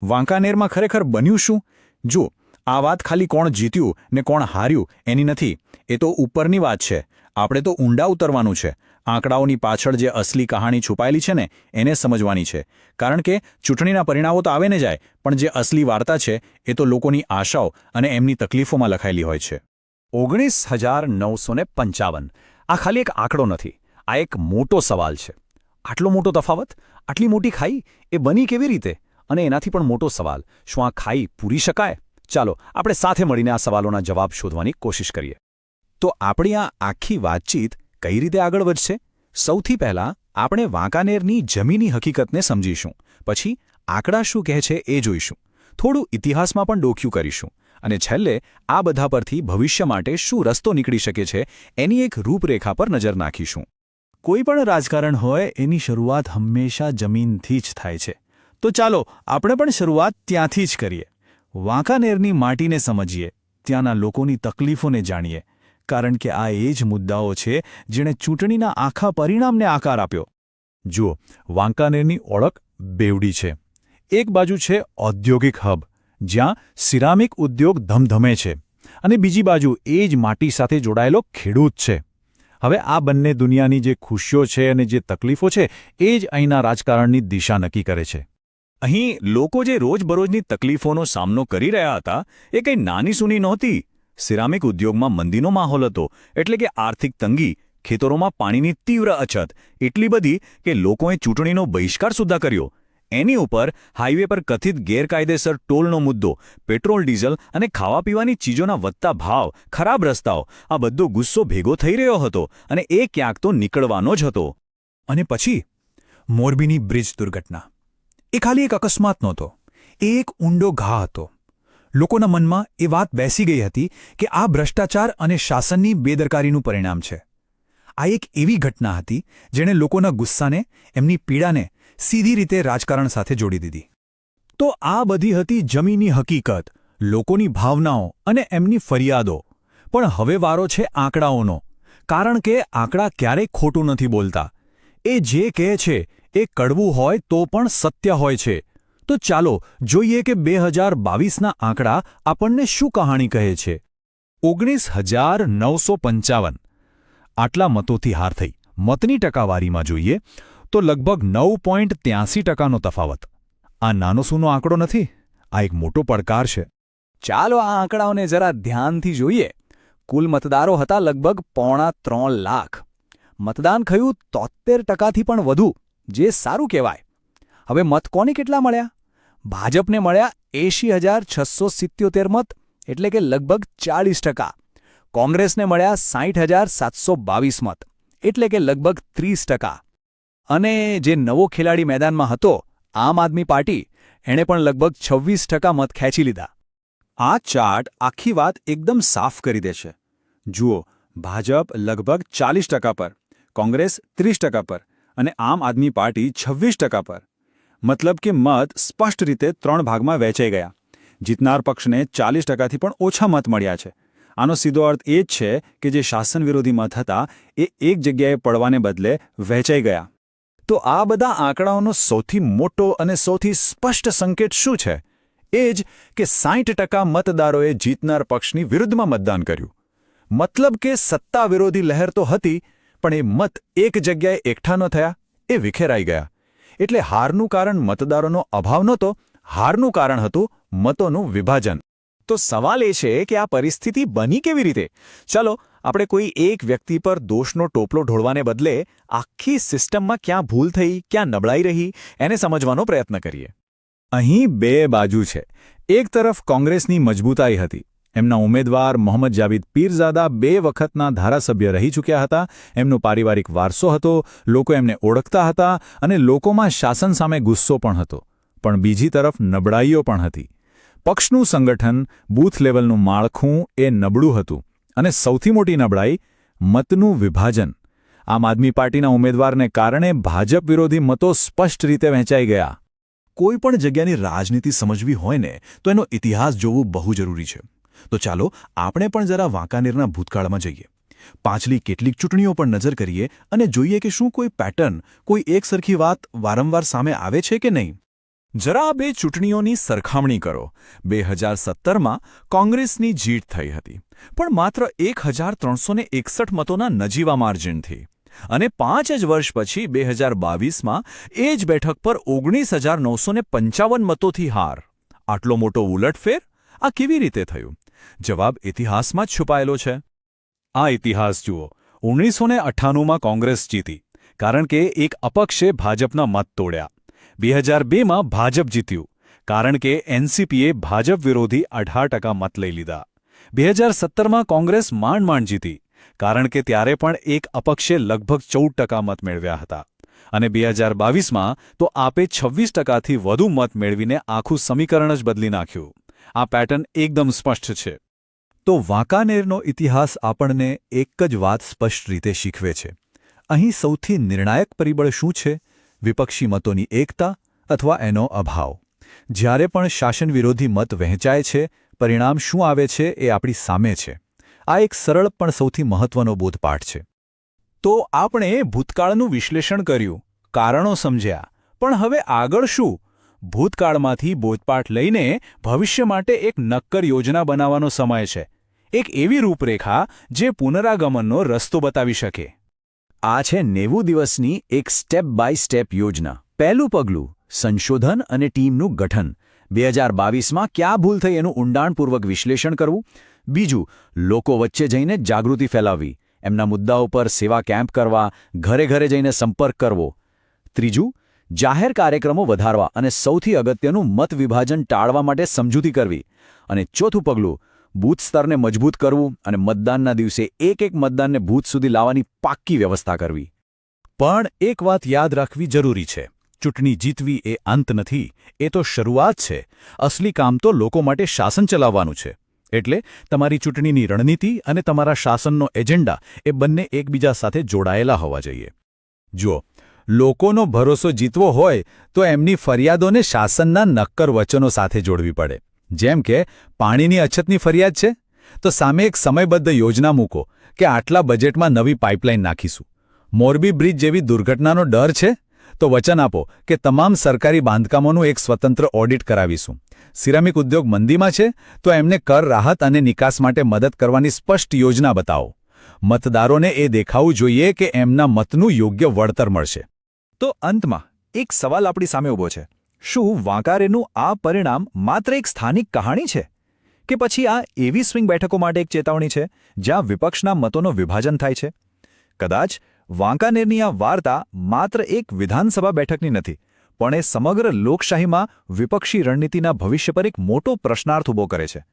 વાંકાનેરમાં ખરેખર બન્યું શું? જો આ વાત ખાલી કોણ જીત્યું ને કોણ હાર્યું એની નથી, એ તો ઉપરની વાત છે. આપણે તો ઊંડા ઉતરવાનું છે. આંકડાઓની પાછળ જે અસલી કહાણી છુપાયેલી છે ને એને સમજવાની છે. કારણ કે ચૂંટણીના પરિણામો તો આવે ને જાય, પણ જે અસલી વાર્તા છે એ તો લોકોની આશાઓ અને એમની તકલીફોમાં લખાયેલી હોય છે. 19,955 આ ખાલી એક આંકડો નથી, આ એક મોટો સવાલ છે. આટલો મોટો તફાવત, આટલી મોટી ખાઈ, એ બની કેવી રીતે? અને એનાથી પણ મોટો સવાલ, શું આ ખાઈ પૂરી શકાય? ચાલો આપણે સાથે મળીને આ સવાલોના જવાબ શોધવાની કોશિશ કરીએ. તો આપણી આ આખી વાતચીત કઈ રીતે આગળ વધશે? સૌથી પહેલાં આપણે વાંકાનેરની જમીની હકીકતને સમજીશું. પછી આંકડા શું કહે છે એ જોઈશું. થોડું ઇતિહાસમાં પણ ડોક્યું કરીશું. અને છેલ્લે આ બધા પરથી ભવિષ્ય માટે શું રસ્તો નીકળી શકે છે એની એક રૂપરેખા પર નજર નાખીશું. કોઈ પણ રાજકારણ હોય એની શરૂઆત હંમેશા જમીનથી જ થાય છે. તો ચાલો આપણે પણ શરૂઆત ત્યાંથી જ કરીએ. વાંકાનેરની માટીને સમજીએ, ત્યાંના લોકોની તકલીફોને જાણીએ. કારણ કે આ એ જ મુદ્દાઓ છે જેણે ચૂંટણીના આખા પરિણામને આકાર આપ્યો. જુઓ, વાંકાનેરની ઓળખ બેવડી છે. એક બાજુ છે ઔદ્યોગિક હબ, જ્યાં સિરામિક ઉદ્યોગ ધમધમે છે, અને બીજી બાજુ એ જ માટી સાથે જોડાયેલો ખેડૂત છે. હવે આ બંને દુનિયાની જે ખુશીઓ છે અને જે તકલીફો છે એ જ અહીંના રાજકારણની દિશા નક્કી કરે છે. અહીં લોકો જે રોજબરોજની તકલીફોનો સામનો કરી રહ્યા હતા એ કંઈ નાની સૂની નહોતી. સિરામિક ઉદ્યોગમાં મંદીનો માહોલ હતો, એટલે કે આર્થિક તંગી, ખેતરોમાં પાણીની તીવ્ર અછત, એટલી બધી કે લોકોએ ચૂંટણીનો બહિષ્કાર સુદ્ધા કર્યો. એની ઉપર હાઈવે પર કથિત ગેરકાયદેસર ટોલનો મુદ્દો, પેટ્રોલ ડીઝલ અને ખાવા પીવાની ચીજોના વધતા ભાવ, ખરાબ રસ્તાઓ, આ બધો ગુસ્સો ભેગો થઈ રહ્યો હતો અને એ ક્યાંક તો નીકળવાનો જ હતો. અને પછી મોરબીની બ્રિજ દુર્ઘટના. એ ખાલી એક અકસ્માત નહોતો, એ એક ઊંડો ઘા હતો. લોકોના મનમાં એ વાત બેસી ગઈ હતી કે આ ભ્રષ્ટાચાર અને શાસનની બેદરકારીનું પરિણામ છે. આ એક એવી ઘટના હતી જેણે લોકોના ગુસ્સાને, એમની પીડાને સીધી રીતે રાજકારણ સાથે જોડી દીધી. તો આ બધી હતી જમીની હકીકત, લોકોની ભાવનાઓ અને એમની ફરિયાદો. પણ હવે વારો છે આંકડાઓનો. કારણ કે આંકડા ક્યારેય ખોટું નથી બોલતા. એ જે કહે છે એ કડવું હોય તો પણ સત્ય હોય છે. તો ચાલો જોઈએ કે 2022ના આંકડા આપણને શું કહાણી કહે છે. 19,955 આટલા મતોથી હાર થઈ. મતની ટકાવારીમાં જોઈએ તો લગભગ 9.83%નો તફાવત. આ નાનો સૂનો આંકડો નથી, આ એક મોટો પડકાર છે. ચાલો આ આંકડાઓને જરા ધ્યાનથી જોઈએ. કુલ મતદારો હતા લગભગ 3.25 લાખ. મતદાન થયું 73%થી પણ વધુ, જે સારું કહેવાય. હવે મત કોને કેટલા મળ્યા? ભાજપને મળ્યા 80,677 મત, એટલે કે લગભગ 40%. કોંગ્રેસને મળ્યા 60,722 મત, એટલે કે લગભગ 30%. અને જે નવો ખેલાડી મેદાનમાં હતો, આમ આદમી પાર્ટી, એણે પણ લગભગ 26% મત ખેંચી લીધા. આ ચાર્ટ આખી વાત એકદમ સાફ કરી દે છે. જુઓ, ભાજપ લગભગ 40% પર, કોંગ્રેસ 30% પર અને આમ આદમી પાર્ટી 26% પર. મતલબ કે મત સ્પષ્ટ રીતે 3 ભાગમાં વહેંચાઈ ગયા. જીતનાર પક્ષને 40%થી પણ ઓછા મત મળ્યા છે. આનો સીધો અર્થ એ જ છે કે જે શાસન વિરોધી મત હતા એ એક જગ્યાએ પડવાને બદલે વહેંચાઈ ગયા. તો આ બધા આંકડાઓનો સૌથી મોટો અને સૌથી સ્પષ્ટ સંકેત શું છે? એ જ કે 60% મતદારોએ જીતનાર પક્ષની વિરુદ્ધમાં મતદાન કર્યું. મતલબ કે સત્તા વિરોધી લહેર તો હતી, પણ એ મત એક જગ્યાએ એકઠા ન થયા, એ વિખેરાઈ ગયા. એટલે હારનું કારણ મતદારોનો અભાવ નહોતો, હારનું કારણ હતું મતોનું વિભાજન. તો સવાલ એ છે કે આ પરિસ્થિતિ બની કેવી રીતે? ચાલો આપણે કોઈ એક વ્યક્તિ પર દોષનો ટોપલો ઢોળવાને બદલે આખી સિસ્ટમમાં ક્યાં ભૂલ થઈ, ક્યાં નબળાઈ રહી, એને સમજવાનો પ્રયત્ન કરીએ. અહીં 2 બાજુ છે. એક તરફ કોંગ્રેસની મજબૂતાઈ હતી. એમના ઉમેદવાર મોહમ્મદ જાવેદ પીરઝાદા 2 વખતના ધારાસભ્ય રહી ચૂક્યા હતા. એમનો પારિવારિક વારસો હતો, લોકો એમને ઓળખતા હતા અને લોકોમાં શાસન સામે ગુસ્સો પણ હતો. પણ બીજી તરફ નબળાઈઓ પણ હતી. પક્ષનું સંગઠન, બૂથ લેવલનું માળખું એ નબળું હતું. અને સૌથી મોટી નબળાઈ, મતનું વિભાજન. આમ આદમી પાર્ટીના ઉમેદવારને કારણે ભાજપ વિરોધી મતો સ્પષ્ટ રીતે વહેંચાઈ ગયા. કોઈ પણ જગ્યાની રાજનીતિ સમજવી હોય ને તો એનો ઇતિહાસ જોવું બહુ જરૂરી છે. તો ચાલો આપણે પણ જરા વાંકાનેરના ભૂતકાળમાં જઈએ. પાછલી કેટલીક ચૂંટણીઓ પર નજર કરીએ અને જોઈએ કે શું કોઈ પેટર્ન, કોઈ એકસરખી વાત વારંવાર સામે આવે છે કે નહીં. જરા આ બે ચૂંટણીઓની સરખામણી કરો. 2017માં કોંગ્રેસની જીત થઈ હતી, પણ માત્ર 1361 મતોના નજીવા માર્જિનથી. અને 5 જ વર્ષ પછી 2022માં એ જ બેઠક પર 19,955 મતોથી હાર. આટલો મોટો ઉલટફેર આ કેવી રીતે થયું? જવાબ ઇતિહાસમાં જ છુપાયેલો છે. આ ઇતિહાસ જુઓ. 1998માં કોંગ્રેસ જીતી કારણ કે એક અપક્ષે ભાજપના મત તોડ્યા. 2002માં ભાજપ જીત્યું કારણ કે એનસીપીએ ભાજપ વિરોધી 18% મત લઈ લીધા. 2017માં કોંગ્રેસ માંડ જીતી કારણ કે ત્યારે પણ એક અપક્ષે લગભગ 14% મત મેળવ્યા હતા. અને 2022માં તો આપે 26%થી વધુ મત મેળવીને આખું સમીકરણ જ બદલી નાખ્યું. આ પેટર્ન એકદમ સ્પષ્ટ છે. તો વાંકાનેરનો ઇતિહાસ આપણને એક જ વાત સ્પષ્ટ રીતે શીખવે છે. અહીં સૌથી નિર્ણાયક પરિબળ શું છે? વિપક્ષી મતોની એકતા અથવા એનો અભાવ. જ્યારે પણ શાસન વિરોધી મત વહેંચાય છે, પરિણામ શું આવે છે એ આપણી સામે છે. આ એક સરળ પણ સૌથી મહત્વનો બોધપાઠ છે. તો આપણે ભૂતકાળનું વિશ્લેષણ કર્યું, કારણો સમજ્યા, પણ હવે આગળ શું? ભૂતકાળમાંથી બોધપાઠ લઈને ભવિષ્ય માટે એક નક્કર યોજના બનાવવાનો સમય છે. એક એવી રૂપરેખા જે પુનરાગમનનો રસ્તો બતાવી શકે. આ છે 90 દિવસની એક સ્ટેપ બાય સ્ટેપ યોજના. પહેલું પગલું સંશોધન અને ટીમનું ગઠન. 2022માં ક્યાં ભૂલ થઈ એનું ઊંડાણપૂર્વક વિશ્લેષણ કરવું. બીજું લોકો વચ્ચે જઈને જાગૃતિ ફેલાવવી, એમના મુદ્દાઓ પર સેવા કેમ્પ કરવા, ઘરે ઘરે જઈને સંપર્ક કરવો. ત્રીજું જાહેર કાર્યક્રમો વધારવા અને સૌથી અગત્યનું મત વિભાજન ટાળવા માટે સમજૂતી કરવી. અને ચોથું પગલું બૂથ સ્તરને મજબૂત કરવું અને મતદાનના દિવસે એક મતદાનને બૂથ સુધી લાવવાની પાક્કી વ્યવસ્થા કરવી. પણ એક વાત યાદ રાખવી જરૂરી છે. ચૂંટણી જીતવી એ અંત નથી, એ તો શરૂઆત છે. અસલી કામ તો લોકો માટે શાસન ચલાવવાનું છે. એટલે તમારી ચૂંટણીની રણનીતિ અને તમારા શાસનનો એજન્ડા એ બંને એકબીજા સાથે જોડાયેલા હોવા જોઈએ. જુઓ, લોકોનો ભરોસો જીતવો હોય તો એમની ફરિયાદોને શાસનના નક્કર વચનો સાથે જોડવી પડે. જેમ કે પાણીની અછતની ફરિયાદ છે તો સામે એક સમયબદ્ધ યોજના મૂકો કે આટલા બજેટમાં નવી પાઇપલાઇન નાખીશું. મોરબી બ્રિજ જેવી દુર્ઘટનાનો ડર છે તો વચન આપો કે તમામ સરકારી બાંધકામોનું એક સ્વતંત્ર ઓડિટ કરાવીશું. સિરામિક ઉદ્યોગ મંદીમાં છે તો એમને કર રાહત અને નિકાસ માટે મદદ કરવાની સ્પષ્ટ યોજના બતાવો. મતદારોને એ દેખાવું જોઈએ કે એમના મતનું યોગ્ય વળતર મળશે. તો અંતમાં એક સવાલ આપણી સામે ઊભો છે. શું વાંકાનેરનું આ પરિણામ માત્ર એક સ્થાનિક કહાણી છે કે પછી આ એવી સ્વિંગ બેઠકો માટે એક ચેતવણી છે જ્યાં વિપક્ષના મતોનું વિભાજન થાય છે? કદાચ વાંકાનેરની આ વાર્તા માત્ર એક વિધાનસભા બેઠકની નથી, પણ એ સમગ્ર લોકશાહીમાં વિપક્ષી રણનીતિના ભવિષ્ય પર એક મોટો પ્રશ્નાર્થ ઊભો કરે છે.